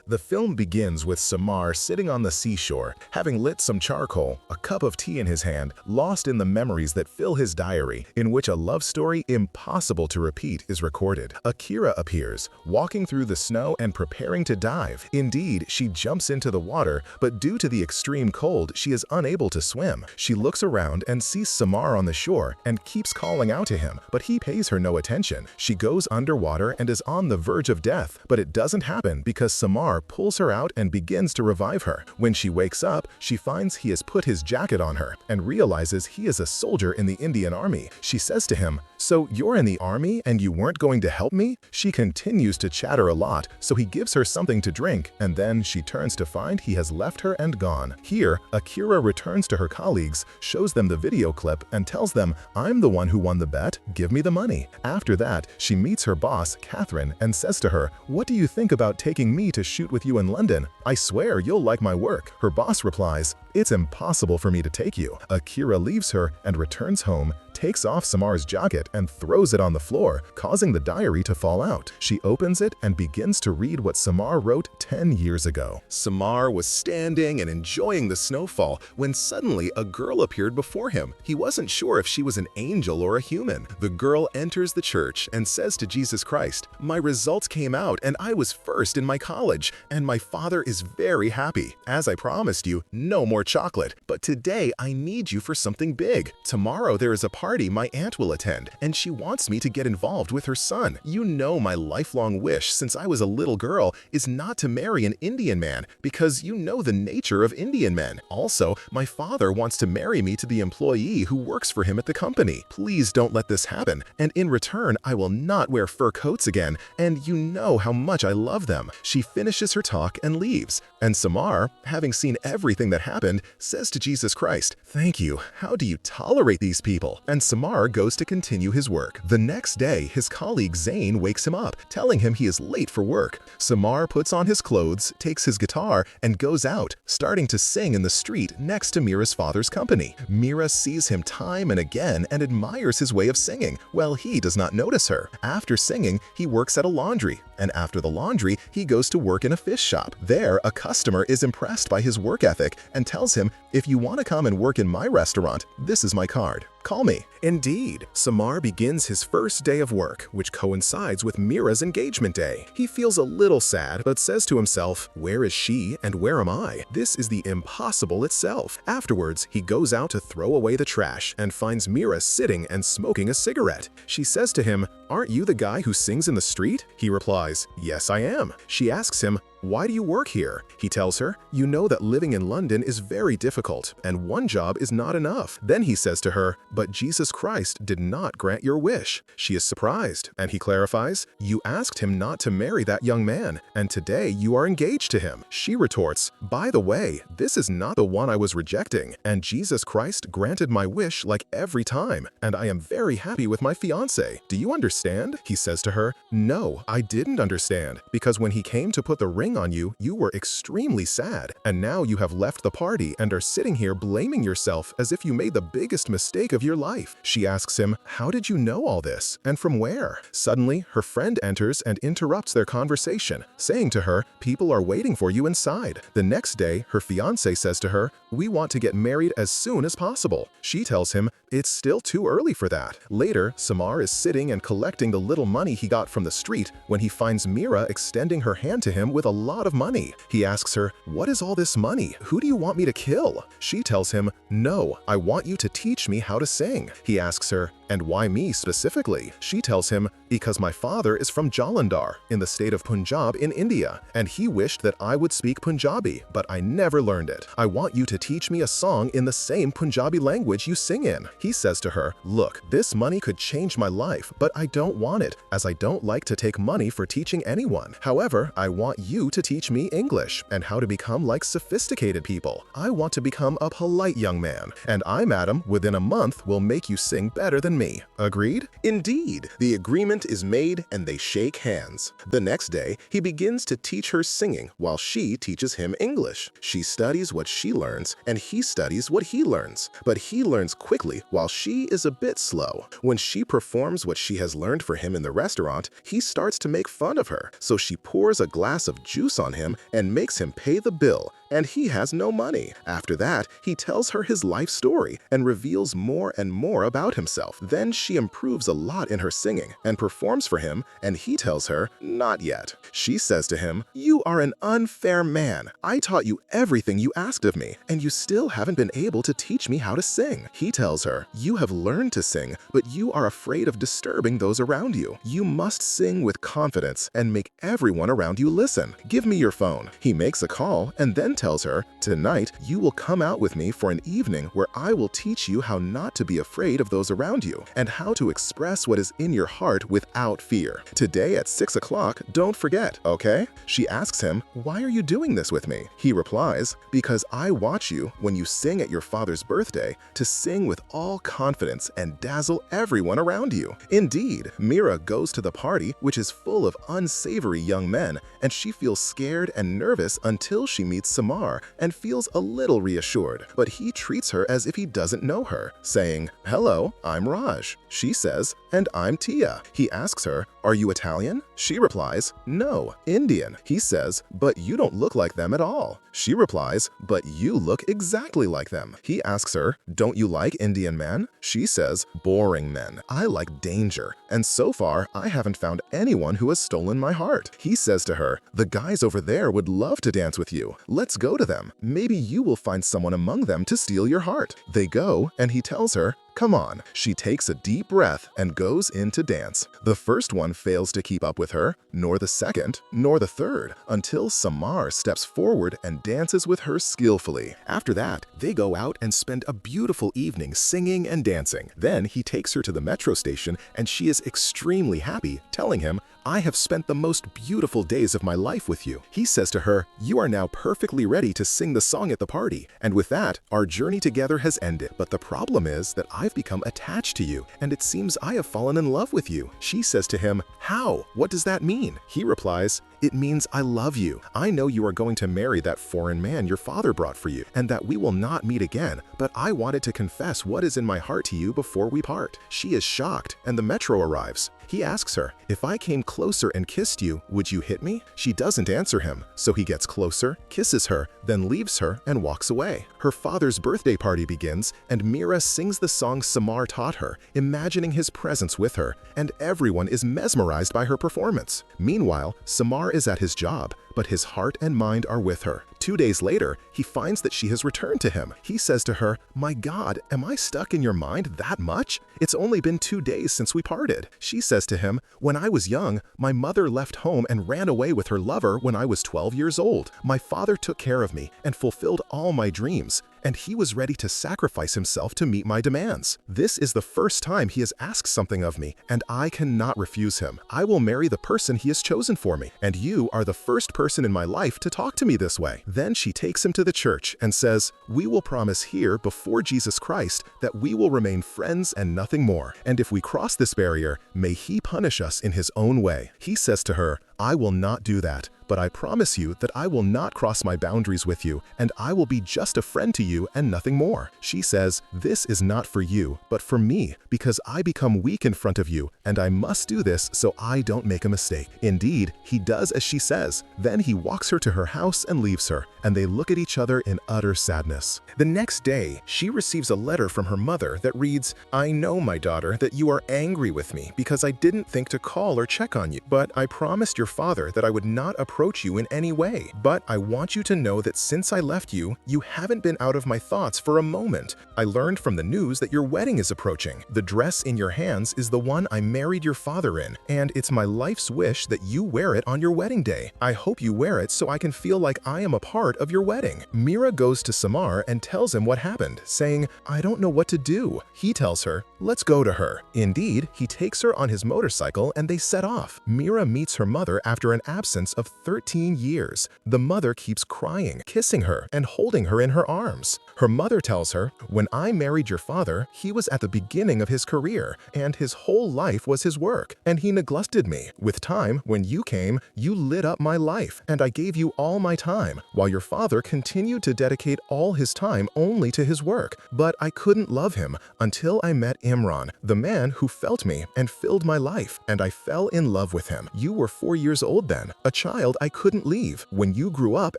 The film begins with Samar sitting on the seashore, having lit some charcoal, a cup of tea in his hand, lost in the memories that fill his diary, in which a love story impossible to repeat is recorded. Akira appears, walking through the snow and preparing to dive. Indeed, she jumps into the water, but due to the extreme cold, she is unable to swim. She looks around and sees Samar on the shore and keeps calling out to him, but he pays her no attention. She goes underwater and is on the verge of death, but it doesn't happen because Samar pulls her out and begins to revive her. When she wakes up, she finds he has put his jacket on her and realizes he is a soldier in the Indian army. She says to him, "So you're in the army and you weren't going to help me?" She continues to chatter a lot, so he gives her something to drink, and then she turns to find he has left her and gone. Here, Akira returns to her colleagues, shows them the video clip, and tells them, "I'm the one who won the bet, give me the money." After that, she meets her boss, Catherine, and says to her, "What do you think about taking me to shoot with you in London? I swear you'll like my work." Her boss replies, "It's impossible for me to take you." Akira leaves her and returns home, takes off Samar's jacket and throws it on the floor, causing the diary to fall out. She opens it and begins to read what Samar wrote 10 years ago. Samar was standing and enjoying the snowfall when suddenly a girl appeared before him. He wasn't sure if she was an angel or a human. The girl enters the church and says to Jesus Christ, "My results came out and I was first in my college, and my father is very happy. As I promised you, no more chocolate. But today I need you for something big. Tomorrow there is a party my aunt will attend, and she wants me to get involved with her son. You know my lifelong wish since I was a little girl is not to marry an Indian man because you know the nature of Indian men. Also, my father wants to marry me to the employee who works for him at the company. Please don't let this happen, and in return I will not wear fur coats again, and you know how much I love them." She finishes her talk and leaves, and Samar, having seen everything that happened, says to Jesus Christ, "Thank you, how do you tolerate these people?" And Samar goes to continue his work. The next day, his colleague Zain wakes him up, telling him he is late for work. Samar puts on his clothes, takes his guitar, and goes out, starting to sing in the street next to Mira's father's company. Mira sees him time and again and admires his way of singing, while he does not notice her. After singing, he works at a laundry, and after the laundry, he goes to work in a fish shop. There, a customer is impressed by his work ethic and tells him, "If you want to come and work in my restaurant, this is my card. Call me." Indeed, Samar begins his first day of work, which coincides with Mira's engagement day. He feels a little sad, but says to himself, "Where is she and where am I? This is the impossible itself." Afterwards, he goes out to throw away the trash and finds Mira sitting and smoking a cigarette. She says to him, "Aren't you the guy who sings in the street?" He replies, "Yes, I am." She asks him, "Why do you work here?" He tells her, "You know that living in London is very difficult, and one job is not enough." Then he says to her, "But Jesus Christ did not grant your wish." She is surprised, and he clarifies, "You asked him not to marry that young man, and today you are engaged to him." She retorts, "By the way, this is not the one I was rejecting, and Jesus Christ granted my wish like every time, and I am very happy with my fiancé. Do you understand?" He says to her, "No, I didn't understand, because when he came to put the ring on you, you were extremely sad, and now you have left the party and are sitting here blaming yourself as if you made the biggest mistake of your life." She asks him, "How did you know all this, and from where?" Suddenly, her friend enters and interrupts their conversation, saying to her, "People are waiting for you inside." The next day, her fiancé says to her, "We want to get married as soon as possible." She tells him, "It's still too early for that." Later, Samar is sitting and collecting the little money he got from the street when he finds Mira extending her hand to him with a lot of money. He asks her, "What is all this money? Who do you want me to kill?" She tells him, "No, I want you to teach me how to sing." He asks her, "And why me specifically?" She tells him, "Because my father is from Jalandhar, in the state of Punjab in India, and he wished that I would speak Punjabi, but I never learned it. I want you to teach me a song in the same Punjabi language you sing in." He says to her, "Look, this money could change my life, but I don't want it, as I don't like to take money for teaching anyone. However, I want you to teach me English and how to become like sophisticated people. I want to become a polite young man, and I, madam, within a month will make you sing better than me. Agreed?" Indeed, the agreement is made and they shake hands. The next day, he begins to teach her singing while she teaches him English. She studies what she learns and he studies what he learns, but he learns quickly while she is a bit slow. When she performs what she has learned for him in the restaurant, he starts to make fun of her, so she pours a glass of juice on him and makes him pay the bill, and he has no money. After that, he tells her his life story and reveals more and more about himself. Then she improves a lot in her singing and performs for him, and he tells her, not yet. She says to him, "You are an unfair man. I taught you everything you asked of me, and you still haven't been able to teach me how to sing." He tells her, "You have learned to sing, but you are afraid of disturbing those around you. You must sing with confidence and make everyone around you listen. Give me your phone." He makes a call and then tells her, "Tonight, you will come out with me for an evening where I will teach you how not to be afraid of those around you and how to express what is in your heart without fear. Today at 6 o'clock, don't forget, okay?" She asks him, "Why are you doing this with me?" He replies, "Because I watch you when you sing at your father's birthday to sing with all confidence and dazzle everyone around you." Indeed, Mira goes to the party, which is full of unsavory young men, and she feels scared and nervous until she meets Samar and feels a little reassured. But he treats her as if he doesn't know her, saying, "Hello, I'm Raj." She says, "And I'm Tia." He asks her, "Are you Italian?" She replies, "No, Indian." He says, "But you don't look like them at all." She replies, "But you look exactly like them." He asks her, "Don't you like Indian men?" She says, "Boring men. I like danger, and so far I haven't found anyone who has stolen my heart." He says to her, "The guys over there would love to dance with you. Let's go to them. Maybe you will find someone among them to steal your heart." They go, and he tells her, "Come on." She takes a deep breath and goes in to dance. The first one fails to keep up with her, nor the second, nor the third, until Samar steps forward and dances with her skillfully. After that, they go out and spend a beautiful evening singing and dancing. Then he takes her to the metro station, and she is extremely happy, telling him, "I have spent the most beautiful days of my life with you." He says to her, "You are now perfectly ready to sing the song at the party, and with that, our journey together has ended. But the problem is that I've become attached to you, and it seems I have fallen in love with you." She says to him, "How? What does that mean?" He replies, "It means I love you. I know you are going to marry that foreign man your father brought for you, and that we will not meet again, but I wanted to confess what is in my heart to you before we part." She is shocked, and the metro arrives. He asks her, "If I came closer and kissed you, would you hit me?" She doesn't answer him, so he gets closer, kisses her, then leaves her and walks away. Her father's birthday party begins, and Mira sings the song Samar taught her, imagining his presence with her, and everyone is mesmerized by her performance. Meanwhile, Samar is at his job, but his heart and mind are with her. 2 days later, he finds that she has returned to him. He says to her, "My God, am I stuck in your mind that much? It's only been 2 days since we parted." She says to him, "When I was young, my mother left home and ran away with her lover when I was 12 years old. My father took care of me and fulfilled all my dreams, and he was ready to sacrifice himself to meet my demands. This is the first time he has asked something of me, and I cannot refuse him. I will marry the person he has chosen for me, and you are the first person in my life to talk to me this way." Then she takes him to the church and says, "We will promise here before Jesus Christ that we will remain friends and nothing more, and if we cross this barrier, may he punish us in his own way." He says to her, "I will not do that, but I promise you that I will not cross my boundaries with you, and I will be just a friend to you and nothing more." She says, "This is not for you, but for me, because I become weak in front of you, and I must do this so I don't make a mistake." Indeed, he does as she says. Then he walks her to her house and leaves her, and they look at each other in utter sadness. The next day, she receives a letter from her mother that reads, "I know, my daughter, that you are angry with me because I didn't think to call or check on you, but I promised your father that I would not approach you in any way. But I want you to know that since I left you, you haven't been out of my thoughts for a moment. I learned from the news that your wedding is approaching. The dress in your hands is the one I married your father in, and it's my life's wish that you wear it on your wedding day. I hope you wear it so I can feel like I am a part of your wedding." Mira goes to Samar and tells him what happened, saying, "I don't know what to do." He tells her, "Let's go to her." Indeed, he takes her on his motorcycle and they set off. Mira meets her mother after an absence of 13 years. The mother keeps crying, kissing her, and holding her in her arms. Her mother tells her, "When I married your father, he was at the beginning of his career, and his whole life was his work, and he neglected me. With time, when you came, you lit up my life, and I gave you all my time, while your father continued to dedicate all his time only to his work. But I couldn't love him until I met Imran, the man who felt me and filled my life, and I fell in love with him. You were 4 years old then, a child I couldn't leave. When you grew up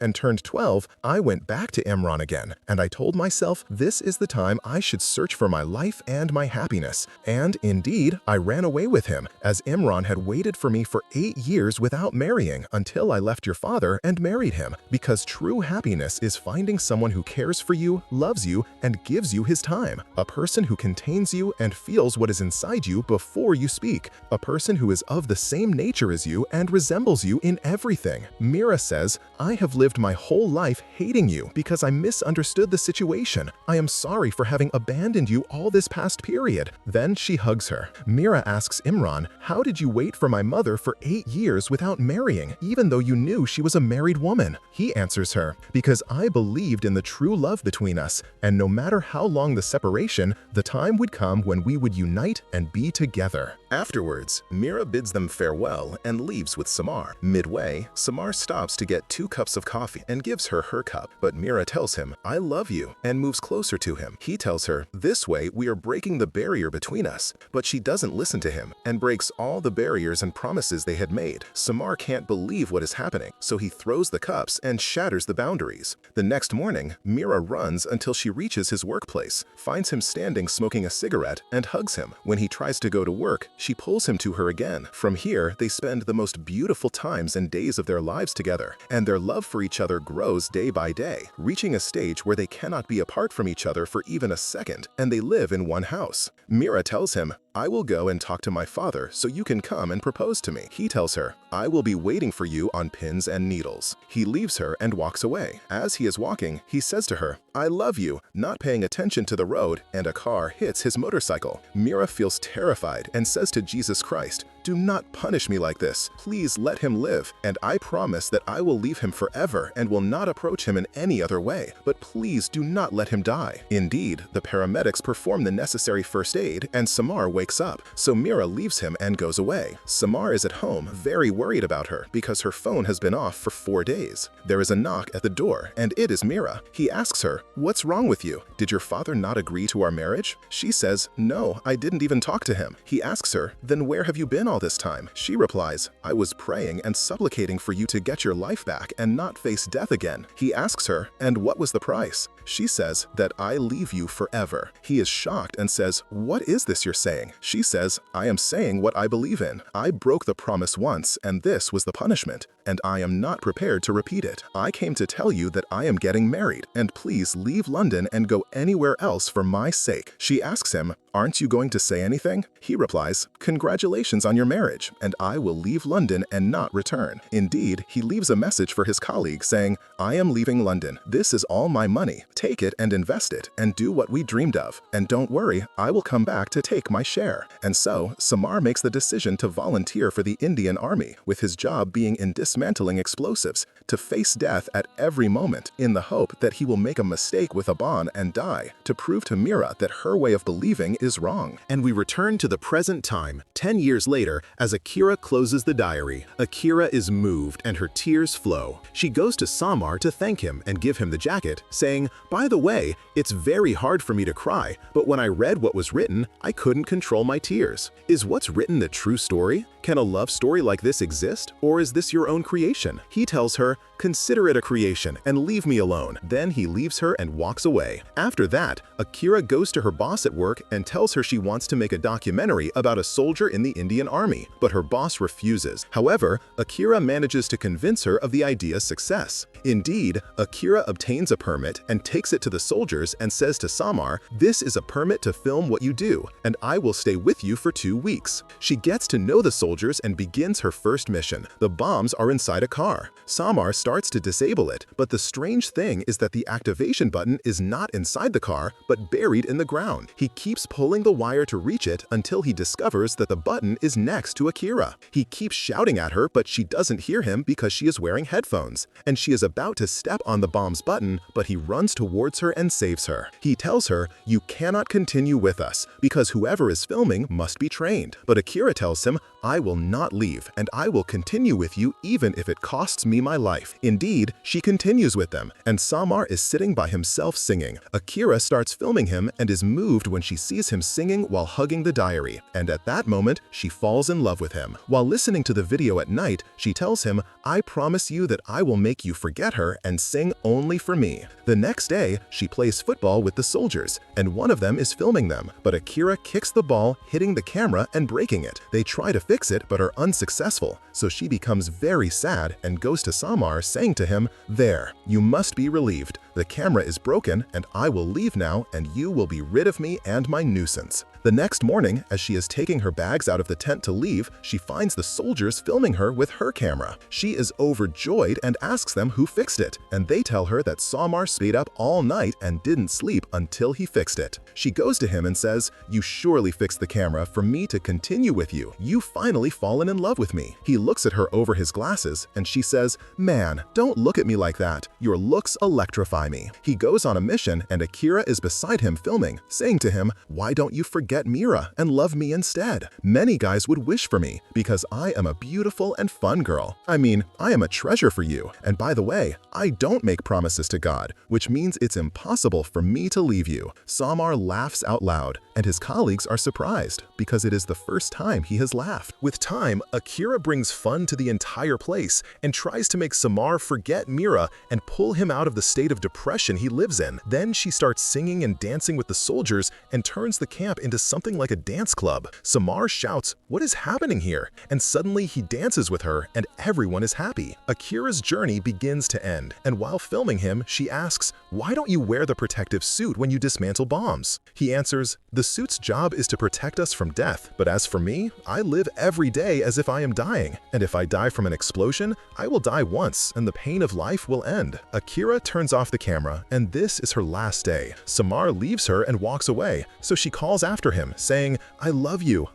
and turned 12, I went back to Imran again, and I told myself this is the time I should search for my life and my happiness. And indeed, I ran away with him, as Imran had waited for me for 8 years without marrying until I left your father and married him. Because true happiness is finding someone who cares for you, loves you, and gives you his time. A person who contains you and feels what is inside you before you speak. A person who is of the same nature as you and resembles you in everything. Mira says, I have lived my whole life hating you because I misunderstood the situation. I am sorry for having abandoned you all this past period. Then she hugs her. Mira asks Imran, how did you wait for my mother for 8 years without marrying, even though you knew she was a married woman? He answers her, because I believed in the true love between us, and no matter how long the separation, the time would come when we would unite and be together. Afterwards, Mira bids them farewell and leaves with Samar. Midway, Samar stops to get 2 cups of coffee and gives her her cup, but Mira tells him, I love you, and moves closer to him. He tells her, this way we are breaking the barrier between us, but she doesn't listen to him and breaks all the barriers and promises they had made. Samar can't believe what is happening, so he throws the cups and shatters the boundaries. The next morning, Mira runs until she reaches his workplace, finds him standing smoking a cigarette, and hugs him. When he tries to go to work, she pulls him to her again. From here, they spend the most beautiful times and days of their lives together, and their love for each other grows day by day, reaching a stage where they cannot be apart from each other for even a second, and they live in one house. Mira tells him, I will go and talk to my father so you can come and propose to me. He tells her, I will be waiting for you on pins and needles. He leaves her and walks away. As he is walking, he says to her, I love you, not paying attention to the road, and a car hits his motorcycle. Mira feels terrified and says to Jesus Christ, do not punish me like this. Please let him live, and I promise that I will leave him forever and will not approach him in any other way, but please do not let him die. Indeed, the paramedics perform the necessary first aid and Samar wakes up, so Mira leaves him and goes away. Samar is at home, very worried about her because her phone has been off for 4 days. There is a knock at the door, and it is Mira. He asks her, what's wrong with you? Did your father not agree to our marriage? She says, no, I didn't even talk to him. He asks her, then where have you been all this time? She replies, I was praying and supplicating for you to get your life back and not face death again. He asks her, and what was the price? She says that I leave you forever. He is shocked and says, what is this you're saying? She says, I am saying what I believe in. I broke the promise once, and this was the punishment, and I am not prepared to repeat it. I came to tell you that I am getting married, and please leave London and go anywhere else for my sake. She asks him, aren't you going to say anything? He replies, congratulations on your marriage, and I will leave London and not return. Indeed, he leaves a message for his colleague saying, I am leaving London. This is all my money. Take it and invest it and do what we dreamed of. And don't worry, I will come back to take my share. And so, Samar makes the decision to volunteer for the Indian Army, with his job being in dismantling explosives, to face death at every moment in the hope that he will make a mistake with a bomb and die, to prove to Mira that her way of believing is wrong. And we return to the present time, 10 years later, as Akira closes the diary. Akira is moved and her tears flow. She goes to Samar to thank him and give him the jacket, saying, by the way, it's very hard for me to cry, but when I read what was written, I couldn't control my tears. Is what's written the true story? Can a love story like this exist, or is this your own creation? He tells her, consider it a creation and leave me alone. Then he leaves her and walks away. After that, Akira goes to her boss at work and tells her she wants to make a documentary about a soldier in the Indian Army, but her boss refuses. However, Akira manages to convince her of the idea's success. Indeed, Akira obtains a permit and takes it to the soldiers and says to Samar, this is a permit to film what you do, and I will stay with you for 2 weeks. She gets to know the soldiers and begins her first mission. The bombs are inside a car. Samar starts to disable it, but the strange thing is that the activation button is not inside the car, but buried in the ground. He keeps pulling the wire to reach it until he discovers that the button is next to Akira. He keeps shouting at her, but she doesn't hear him because she is wearing headphones, and she is about to step on the bomb's button, but he runs towards her and saves her. He tells her, you cannot continue with us, because whoever is filming must be trained. But Akira tells him, I will not leave, and I will continue with you even if it costs me my life. Indeed, she continues with them, and Samar is sitting by himself singing. Akira starts filming him and is moved when she sees him singing while hugging the diary, and at that moment, she falls in love with him. While listening to the video at night, she tells him, "I promise you that I will make you forget her and sing only for me." The next day, she plays football with the soldiers, and one of them is filming them, but Akira kicks the ball, hitting the camera and breaking it. They try to fix it but are unsuccessful, so she becomes very sad and goes to Samar saying to him, "There, you must be relieved. The camera is broken and I will leave now and you will be rid of me and my nuisance." The next morning, as she is taking her bags out of the tent to leave, she finds the soldiers filming her with her camera. She is overjoyed and asks them who fixed it, and they tell her that Samar stayed up all night and didn't sleep until he fixed it. She goes to him and says, "You surely fixed the camera for me to continue with you. You've finally fallen in love with me." He looks at her over his glasses and she says, "Man, don't look at me like that. Your looks electrify me." He goes on a mission and Akira is beside him filming, saying to him, "Why don't you forget Mira and love me instead? Many guys would wish for me because I am a beautiful and fun girl. I mean, I am a treasure for you. And by the way, I don't make promises to God, which means it's impossible for me to leave you." Samar laughs out loud, and his colleagues are surprised because it is the first time he has laughed. With time, Akira brings fun to the entire place and tries to make Samar forget Mira and pull him out of the state of depression he lives in. Then she starts singing and dancing with the soldiers and turns the camp into something like a dance club. Samar shouts, "What is happening here?" And suddenly he dances with her and everyone is happy. Akira's journey begins to end, and while filming him, she asks, "Why don't you wear the protective suit when you dismantle bombs?" He answers, "The suit's job is to protect us from death, but as for me, I live every day as if I am dying, and if I die from an explosion, I will die once and the pain of life will end." Akira turns off the camera, and this is her last day. Samar leaves her and walks away, so she calls after him, saying, I love you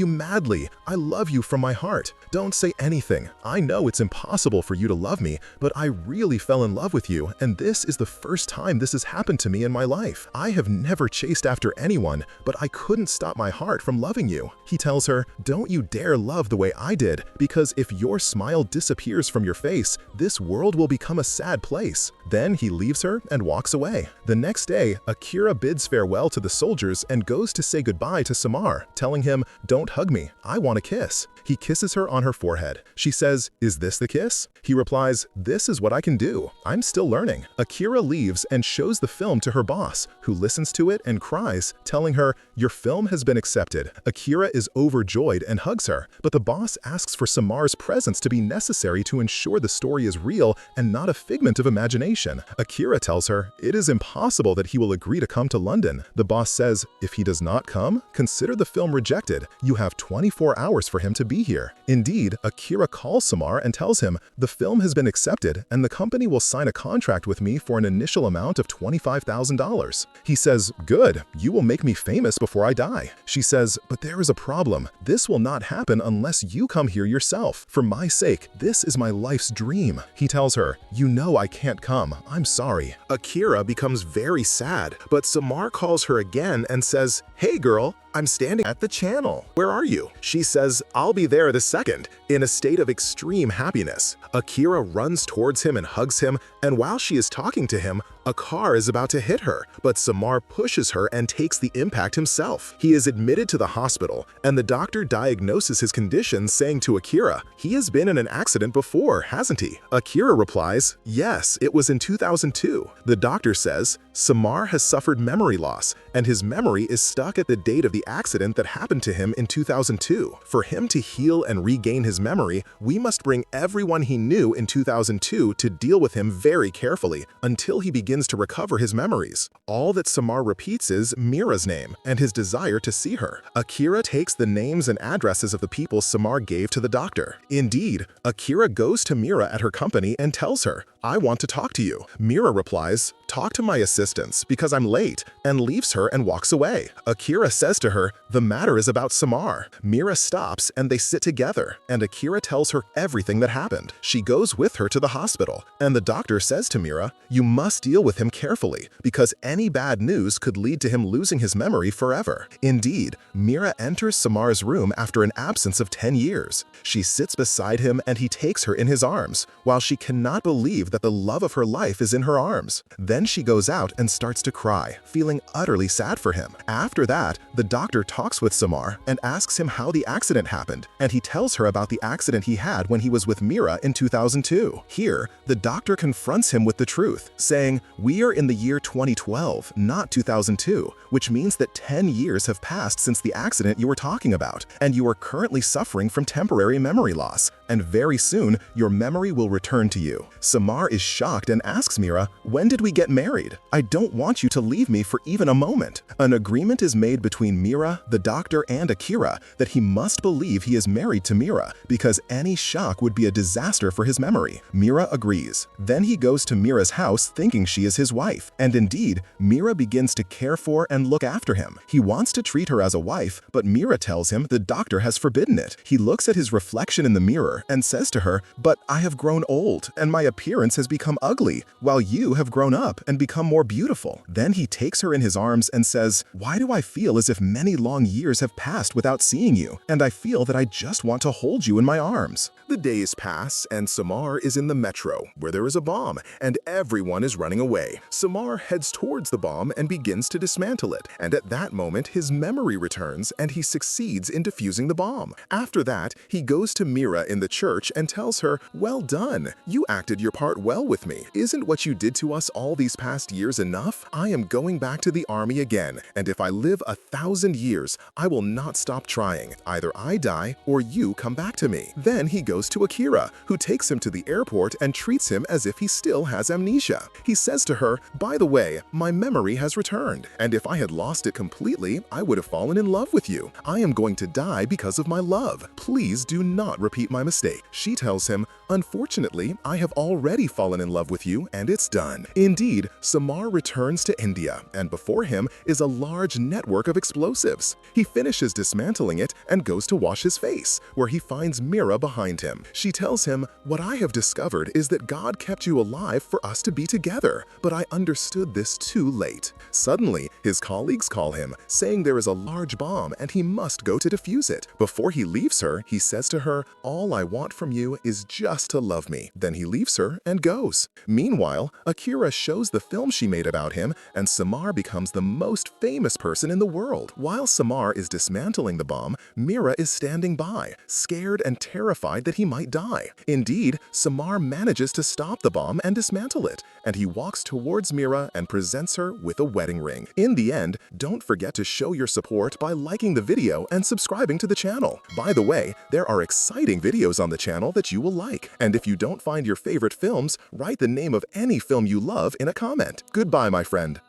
madly, I love you from my heart. Don't say anything. I know it's impossible for you to love me, but I really fell in love with you, and this is the first time this has happened to me in my life. I have never chased after anyone, but I couldn't stop my heart from loving you." He tells her, "Don't you dare love the way I did, because if your smile disappears from your face, this world will become a sad place." Then he leaves her and walks away. The next day, Akira bids farewell to the soldiers and goes to say goodbye to Samar, telling him, "Don't hug me, I want a kiss." He kisses her on her forehead. She says, "Is this the kiss?" He replies, "This is what I can do. I'm still learning." Akira leaves and shows the film to her boss, who listens to it and cries, telling her, "Your film has been accepted." Akira is overjoyed and hugs her, but the boss asks for Samar's presence to be necessary to ensure the story is real and not a figment of imagination. Akira tells her, it is impossible that he will agree to come to London. The boss says, "If he does not come, consider the film rejected. You have 24 hours for him to be here." Indeed, Akira calls Samar and tells him, "The film has been accepted and the company will sign a contract with me for an initial amount of $25,000. He says, "Good, you will make me famous before I die." She says, "But there is a problem. This will not happen unless you come here yourself. For my sake, this is my life's dream." He tells her, "You know I can't come. I'm sorry." Akira becomes very sad, but Samar calls her again and says, "Hey girl, I'm standing at the channel. Where are you?" She says, "I'll be there the second," in a state of extreme happiness. Akira runs towards him and hugs him, and while she is talking to him, a car is about to hit her, but Samar pushes her and takes the impact himself. He is admitted to the hospital, and the doctor diagnoses his condition, saying to Akira, "He has been in an accident before, hasn't he?" Akira replies, "Yes, it was in 2002. The doctor says, "Samar has suffered memory loss, and his memory is stuck at the date of the accident that happened to him in 2002. For him to heal and regain his memory, we must bring everyone he knew in 2002 to deal with him very carefully until he begins to recover his memories." All that Samar repeats is Mira's name and his desire to see her. Akira takes the names and addresses of the people Samar gave to the doctor. Indeed, Akira goes to Mira at her company and tells her, I want to talk to you. Mira replies, talk to my assistants because I'm late, and leaves her and walks away. Akira says to her, the matter is about Samar. Mira stops and they sit together, and Akira tells her everything that happened. She goes with her to the hospital, and the doctor says to Mira, you must deal with him carefully because any bad news could lead to him losing his memory forever. Indeed, Mira enters Samar's room after an absence of 10 years. She sits beside him and he takes her in his arms, while she cannot believe that the love of her life is in her arms. Then she goes out and starts to cry, feeling utterly sad for him. After that, the doctor talks with Samar and asks him how the accident happened, and he tells her about the accident he had when he was with Mira in 2002. Here, the doctor confronts him with the truth, saying, we are in the year 2012, not 2002, which means that 10 years have passed since the accident you were talking about, and you are currently suffering from temporary memory loss, and very soon your memory will return to you. Samar is shocked and asks Mira, when did we get married? I don't want you to leave me for even a moment. An agreement is made between Mira, the doctor, and Akira that he must believe he is married to Mira because any shock would be a disaster for his memory. Mira agrees. Then he goes to Mira's house thinking she is his wife, and indeed, Mira begins to care for and look after him. He wants to treat her as a wife, but Mira tells him the doctor has forbidden it. He looks at his reflection in the mirror and says to her, but I have grown old and my appearance has become ugly, while you have grown up and become more beautiful. Then he takes her in his arms and says, why do I feel as if many long years have passed without seeing you, and I feel that I just want to hold you in my arms. The days pass and Samar is in the metro, where there is a bomb, and everyone is running away. Samar heads towards the bomb and begins to dismantle it, and at that moment his memory returns and he succeeds in defusing the bomb. After that, he goes to Mira in the church and tells her, well done, you acted your part well with me. Isn't what you did to us all these past years enough? I am going back to the army again, and if I live 1,000 years, I will not stop trying. Either I die or you come back to me. Then he goes to Akira, who takes him to the airport and treats him as if he still has amnesia. He says to her, by the way, my memory has returned, and if I had lost it completely, I would have fallen in love with you. I am going to die because of my love. Please do not repeat my mistake. She tells him, unfortunately, I have already fallen in love with you and it's done. Indeed, Samar returns to India, and before him is a large network of explosives. He finishes dismantling it and goes to wash his face, where he finds Mira behind him. She tells him, what I have discovered is that God kept you alive for us to be together, but I understood this too late. Suddenly, his colleagues call him, saying there is a large bomb and he must go to defuse it. Before he leaves her, he says to her, all I want from you is just to love me. Then he leaves her and goes. Meanwhile, Akira shows the film she made about him, and Samar becomes the most famous person in the world. While Samar is dismantling the bomb, Mira is standing by, scared and terrified that he might die. Indeed, Samar manages to stop the bomb and dismantle it, and he walks towards Mira and presents her with a wedding ring. In the end, don't forget to show your support by liking the video and subscribing to the channel. By the way, there are exciting videos on the channel that you will like, and if you don't find your favorite films, write the name of any film you love in a comment. Goodbye, my friend.